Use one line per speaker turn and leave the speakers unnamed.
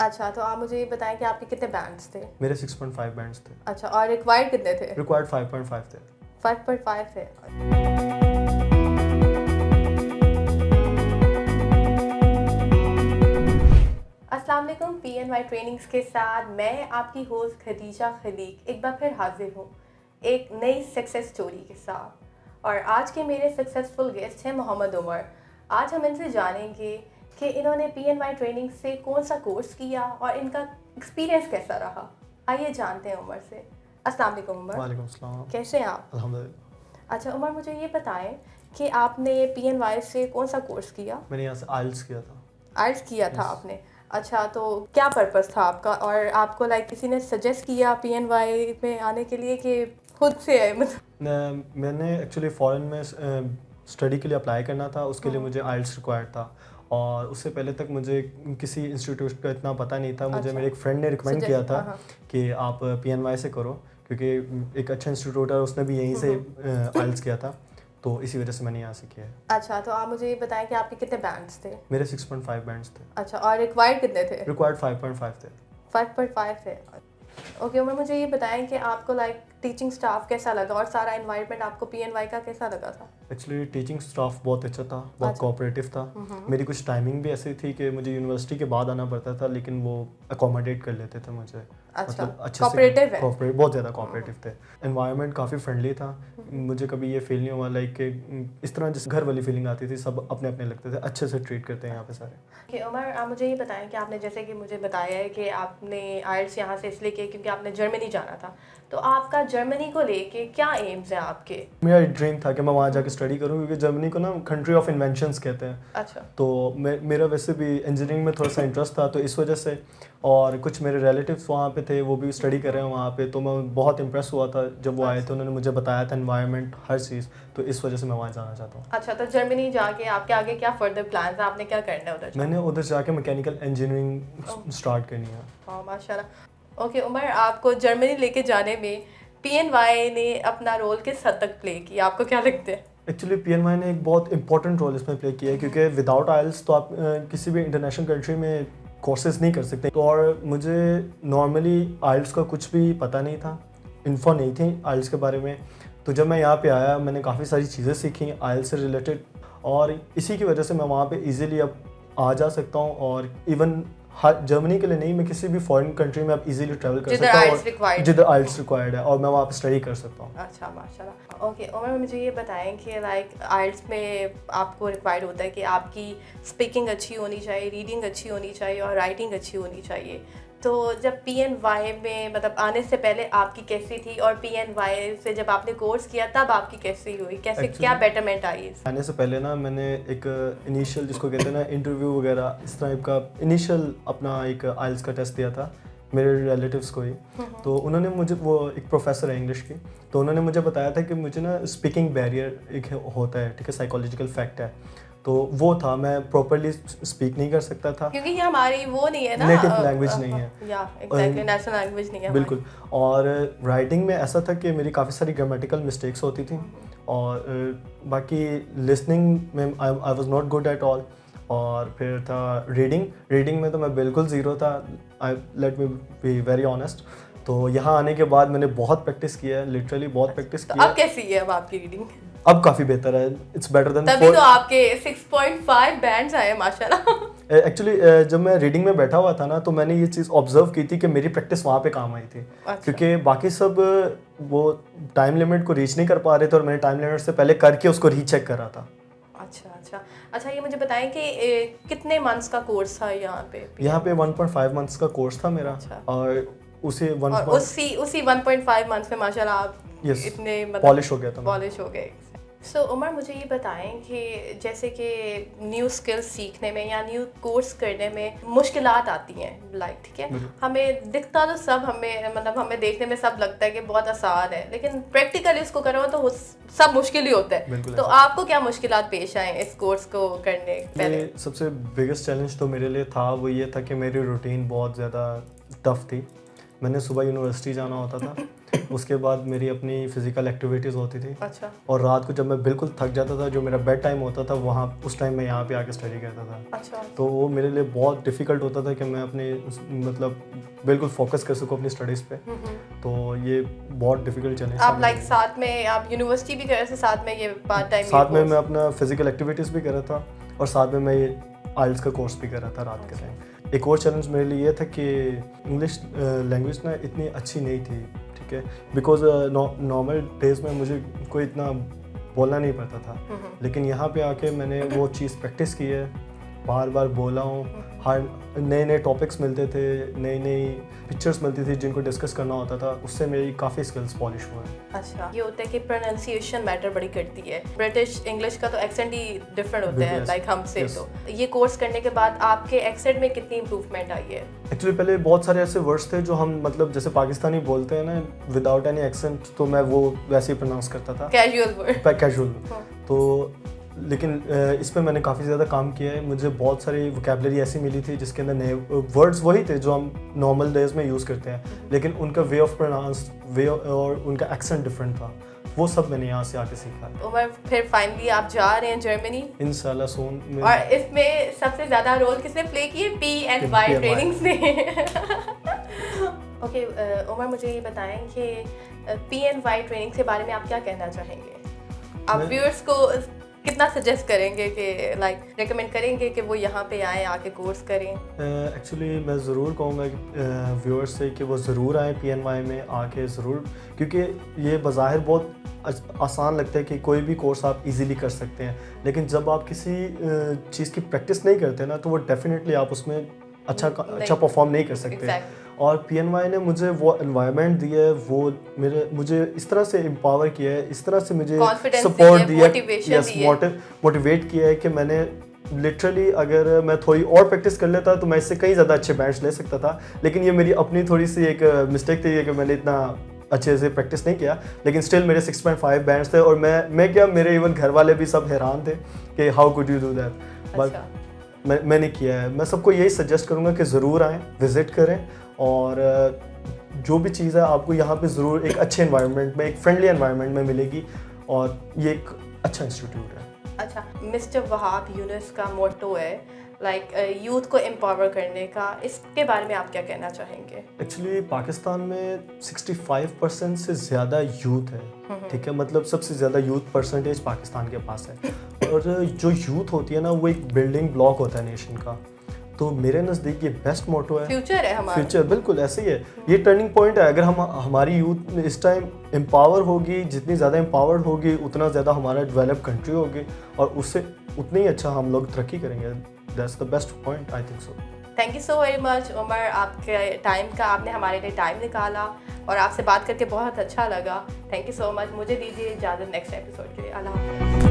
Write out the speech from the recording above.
अच्छा, तो आप मुझे ये बताएं कि आपके कितने बैंड्स थे?
मेरे 6.5 बैंड्स थे।
अच्छा, और रिक्वायर्ड कितने थे?
रिक्वायर्ड 5.5 थे।
5.5 थे। अस्सलाम वालेकुम, PNY ट्रेनिंग्स के साथ मैं आपकी होस्ट खदीजा खलीक एक बार फिर हाजिर हूँ एक नई सक्सेस स्टोरी के साथ। और आज के मेरे सक्सेसफुल गेस्ट हैं मोहम्मद उमर। आज हम इनसे जानेंगे कि इन्होंने PNY ट्रेनिंग से कौन सा कोर्स किया और इनका एक्सपीरियंस कैसा रहा। आइए जानते हैं उमर से। अस्सलाम वालेकुम उमर।
वालेकुम अस्सलाम।
कैसे हैं आप?
अल्हम्दुलिल्लाह।
अच्छा उमर, मुझे ये बताएं कि आपने PNY से कौन सा कोर्स किया?
मैंने यहाँ से आइल्स किया था।
आर्ट्स किया था
Yes.
आपने? अच्छा, तो क्या पर्पस था आपका और आपको किसी ने सजेस्ट किया PNY में आने के लिए कि खुद से है मतलब?
मैंने एक्चुअली फ़ॉरेन में स्टडी के लिए अप्लाई करना था, उसके लिए मुझे आइल्स रिक्वायर्ड था और उससे पहले तक मुझे किसी इंस्टीट्यूट का इतना पता नहीं था। मुझे
अच्छा।
मेरे एक फ्रेंड ने रिकमेंड किया था
हाँ।
कि आप PNY से करो, क्योंकि एक अच्छा इंस्टीट्यूट है, उसने भी यहीं से आइल्स किया था, तो इसी वजह से मैंने यहाँ से किया है।
अच्छा, तो आप मुझे ये बताएं कि आपके कितने बैंड्स थे?
मेरे 6.5 बैंड्स थे।
अच्छा, और रिक्वायर्ड कितने थे?
रिक्वायर्ड 5.5 थे।
5.5 थे। ओके उमर, मुझे ये बताएं कि आपको टीचिंग स्टाफ कैसा लगा और सारा एनवायरनमेंट आपको PNY का कैसा लगा था?
एक्चुअली टीचिंग स्टाफ बहुत अच्छा था, बहुत
अच्छा।
कोऑपरेटिव था। मेरी कुछ टाइमिंग भी ऐसी थी कि मुझे यूनिवर्सिटी के बाद आना पड़ता था, लेकिन वो अकोमोडेट कर लेते थे मुझे।
अच्छा,
मतलब अच्छे
कोऑपरेटिव है।
कोऑपरेट बहुत ज़्यादा कोऑपरेटिव थे। एनवायरनमेंट काफ़ी फ्रेंडली था। मुझे कभी ये फील नहीं हुआ कि इस तरह जिस घर वाली फीलिंग आती थी। सब अपने अपने लगते थे, अच्छे से ट्रीट करते हैं यहाँ पे सारे।
कि उमर, आप मुझे ये बताएं कि आपने जैसे कि मुझे बताया है कि आपने आइल्स यहाँ से इसलिए किया क्योंकि आपने जर्मनी जाना था, तो आपका जर्मनी को लेके क्या एम्स हैं आपके?
मेरा ड्रीम था कि मैं वहाँ जाके स्टडी करूँ, क्योंकि जर्मनी को ना कंट्री ऑफ इन्वेंशंस कहते हैं।
अच्छा।
तो मेरा वैसे भी इंजीनियरिंग में थोड़ा सा इंटरेस्ट था, तो इस वजह से, और कुछ मेरे रिलेटिव्स वहाँ पे थे, वो भी स्टडी कर रहे हैं वहाँ पे, तो मैं बहुत इंप्रेस हुआ था जब वो आए थे। उन्होंने मुझे बताया था एनवायरनमेंट, हर चीज़, तो इस वजह से मैं वहाँ जाना चाहता हूँ।
अच्छा, तो जर्मनी जाके आपके आगे क्या फर्दर प्लान्स हैं? आपने क्या करना है उधर जाके?
मैंने उधर जाके मैकेनिकल इंजीनियरिंग स्टार्ट करनी है।
हाँ माशाल्लाह। ओके उमर, आपको जर्मनी लेके जाने में PNY ने अपना रोल किस हद तक प्ले किया, आपको क्या लगता है?
एक्चुअली PNY ने एक बहुत इंपॉर्टेंट रोल इसमें प्ले किया है, क्योंकि विदाउट आइल्स तो आप किसी भी इंटरनेशनल कंट्री में कोर्सेज नहीं कर सकते। तो और मुझे नॉर्मली आइल्स का कुछ भी पता नहीं था, इन्फो नहीं थी आइल्स के बारे में। तो जब मैं यहाँ पे आया, मैंने काफ़ी सारी चीज़ें सीखी आइल्स से रिलेटेड, और इसी की वजह से मैं वहाँ पे इजीली अब आ जा सकता हूँ। और इवन हर जर्मनी के लिए नहीं, मैं किसी भी फॉरेन कंट्री में अब इजीली ट्रैवल कर सकता हूँ जिधर आइल्स रिक्वायर्ड है, और मैं वहाँ पे स्टडी कर सकता हूँ।
अच्छा माशाल्लाह। ओके उमर, मुझे ये बताएं कि आइल्स में आपको रिक्वायर्ड होता है कि आपकी स्पीकिंग अच्छी होनी चाहिए, रीडिंग अच्छी होनी चाहिए और राइटिंग अच्छी होनी चाहिए। तो जब PNY में मतलब आने से पहले आपकी कैसी थी और PNY से जब आपने कोर्स किया तब आपकी कैसी हुई, कैसे क्या बेटरमेंट आई?
आने से पहले ना मैंने एक इनिशियल, जिसको कहते हैं ना इंटरव्यू वगैरह, इस टाइप का इनिशियल अपना एक आइल्स का टेस्ट दिया था मेरे रिलेटिव्स को ही। तो उन्होंने मुझे, वो एक प्रोफेसर है इंग्लिश की, तो उन्होंने मुझे बताया था कि मुझे ना स्पीकिंग बैरियर एक होता है, ठीक है, साइकोलॉजिकल फैक्ट है। तो वो था, मैं प्रॉपर्ली स्पीक नहीं कर सकता था,
क्योंकि ये हमारी वो नहीं है ना,
नेटिव लैंग्वेज नहीं है,
या एग्जैक्टली नेशनल लैंग्वेज नहीं है
बिल्कुल। और राइटिंग में ऐसा था कि मेरी काफ़ी सारी ग्रामेटिकल मिस्टेक्स होती थी, और बाकी लिसनिंग में I was not good at all. और फिर था रीडिंग में तो मैं बिल्कुल ज़ीरो था, let me be very honest. तो यहाँ आने के बाद मैंने बहुत प्रैक्टिस किया है, लिटरली बहुत प्रैक्टिस
तो
किया।
अब कैसी है अब आपकी रीडिंग?
अब काफ़ी बेहतर है, इट्स बेटर देन।
तभी तो आपके 6.5 बैंड्स आए माशाल्लाह।
एक्चुअली जब मैं रीडिंग में बैठा हुआ था ना, तो मैंने ये चीज़ ऑब्जर्व की थी कि मेरी प्रैक्टिस वहाँ पे काम आई थी।
अच्छा।
क्योंकि बाकी सब वो टाइम लिमिट को रीच नहीं कर पा रहे थे, और मैंने टाइम लिमिट से पहले करके उसको रीचेक कर रहा था।
अच्छा, ये मुझे बताएं कि कितने मंथ्स का कोर्स था यहाँ पे?
यहाँ पे 1.5 मंथ्स का कोर्स था मेरा।
अच्छा।
और उसी
1.5 मंथ्स में माशाल्लाह आप इतने
पॉलिश हो गया था,
पॉलिश हो गए। सो उमर, मुझे ये बताएं कि जैसे कि न्यू स्किल्स सीखने में या न्यू कोर्स करने में मुश्किलात आती हैं, ठीक है, हमें दिखता तो सब, हमें देखने में सब लगता है कि बहुत आसान है, लेकिन प्रैक्टिकली इसको करो तो सब मुश्किल ही होता है। तो आपको क्या मुश्किलात पेश आए इस कोर्स को करने पहले?
सबसे बिगेस्ट चैलेंज तो मेरे लिए था वो ये था कि मेरी रूटीन बहुत ज़्यादा टफ थी, मैंने सुबह यूनिवर्सिटी जाना होता था, उसके बाद मेरी अपनी फिजिकल एक्टिविटीज़ होती थी,
अच्छा
और रात को जब मैं बिल्कुल थक जाता था, जो मेरा बेड टाइम होता था, वहाँ उस टाइम मैं यहाँ पे आके स्टडी करता था।
अच्छा
तो वो मेरे लिए बहुत डिफ़िकल्ट होता था कि मैं अपने मतलब बिल्कुल फोकस कर सकूँ अपनी स्टडीज़ पे। तो ये बहुत डिफ़िकल्ट चैलेंज
आप लाइक साथ में आप यूनिवर्सिटी भी कर रहे थे, साथ में ये पार्ट टाइम
साथ में मैं अपना फिजिकल एक्टिविटीज़ भी कर रहा था, और साथ में मैं ये आइल्स का कोर्स भी कर रहा था रात के टाइम। एक और चैलेंज मेरे लिए ये था कि इंग्लिश लैंग्वेज ना इतनी अच्छी नहीं थी, ठीक है, बिकॉज नॉर्मल डेज में मुझे कोई इतना बोलना नहीं पड़ता था, लेकिन यहाँ पे आके मैंने वो चीज़ प्रैक्टिस की है, बार बार बोला हूँ, हर नए नए टॉपिक्स मिलते थे, नई नई पिक्चर्स मिलती थी जिनको डिस्कस करना होता था, उससे मेरी काफ़ी स्किल्स पॉलिश हुए हैं।
अच्छा, ये होता है कि प्रोनाउंसिएशन मैटर बड़ी करती है। ब्रिटिश इंग्लिश का तो एक्सेंट ही डिफरेंट होते हैं लाइक हमसे। तो ये कोर्स करने के बाद आपके एक्सेंट में कितनी इंप्रूवमेंट आई है?
एक्चुअली पहले बहुत सारे ऐसे वर्ड्स थे जो हम मतलब जैसे पाकिस्तानी बोलते हैं ना विदाउट एनी एक्सेंट, तो मैं वो वैसे ही प्रोनाउंस करता था,
कैजुअल वर्ड।
कैजुअल। तो लेकिन इस पर मैंने काफ़ी ज़्यादा काम किया है, मुझे बहुत सारी वोकेबलरी ऐसी मिली थी जिसके अंदर नए वर्ड्स वही थे जो हम नॉर्मल डेज में यूज़ करते हैं, लेकिन उनका वे ऑफ प्रोनाउंस और उनका एक्सेंट डिफरेंट था, वो सब मैंने यहाँ से आके सीखा।
उमर, फिर फाइनली आप जा रहे हैं जर्मनी
इंशाल्लाह सून में।
और इसमें सबसे ज़्यादा रोल किसने प्ले किए? PNY ट्रेनिंग्स ने। ओके उमर, मुझे ये बताएं कि PNY ट्रेनिंग्स के बारे में आप क्या कहना चाहेंगे? आप व्यूअर्स को कितना सजेस्ट करेंगे कि लाइक रेकमेंड करेंगे कि वो यहाँ पे आएँ, आके कोर्स करें?
एक्चुअली मैं ज़रूर कहूँगा कि व्यूअर्स से कि वो ज़रूर आएँ PNY में आके ज़रूर, क्योंकि ये बज़ाहिर बहुत आसान लगता है कि कोई भी कोर्स आप इजीली कर सकते हैं, लेकिन जब आप किसी चीज़ की प्रैक्टिस नहीं करते ना, तो वो डेफिनेटली आप उसमें अच्छा परफॉर्म नहीं कर सकते। और PNY ने मुझे वो एनवायरनमेंट दिया है, वो मुझे इस तरह से एम्पावर किया है, इस तरह से मुझे सपोर्ट दिया, मोटिवेट किया है कि मैंने लिटरली अगर मैं थोड़ी और प्रैक्टिस कर लेता तो मैं इससे कई ज़्यादा अच्छे बैंड्स ले सकता था, लेकिन ये मेरी अपनी थोड़ी सी एक मिस्टेक थी कि मैंने इतना अच्छे से प्रैक्टिस नहीं किया, लेकिन स्टिल मेरे 6.5 बैंड्स थे, और मैं क्या, मेरे इवन घर वाले भी सब हैरान थे कि how could you do that. But मैंने किया है। मैं सबको यही सजेस्ट करूँगा कि ज़रूर आएँ, विज़िट करें, और जो भी चीज़ है आपको यहाँ पे ज़रूर एक अच्छे एनवायरनमेंट में, एक फ्रेंडली एनवायरनमेंट में मिलेगी, और ये एक अच्छा इंस्टीट्यूट है।
अच्छा, मिस्टर वहाब यूनुस का मोटो है लाइक यूथ को एम्पावर करने का, इसके बारे में आप क्या कहना चाहेंगे?
एक्चुअली पाकिस्तान में 65% से ज़्यादा यूथ है, ठीक है, मतलब सबसे ज़्यादा यूथ परसेंटेज पाकिस्तान के पास है, और जो यूथ होती है ना, वो एक बिल्डिंग ब्लॉक होता है नेशन का। तो मेरे नज़दीक ये बेस्ट मोटो है,
फ्यूचर है हमारा।
फ्यूचर बिल्कुल ऐसे ही है, ये टर्निंग पॉइंट है। अगर हमारी यूथ इस टाइम एम्पावर होगी, जितनी ज़्यादा एम्पावर्ड होगी उतना ज़्यादा हमारा डेवलप कंट्री होगी, और उससे उतनी ही अच्छा हम लोग तरक्की करेंगे। That's the best point, I think so.
Thank you so very much Umar, आपके टाइम का, आपने हमारे लिए टाइम निकाला, और आपसे बात करके बहुत अच्छा लगा। Thank you so much. मुझे दीजिए इजाज़त नेक्स्ट एपिसोड के लिए। अल्लाह हाफ़िज़।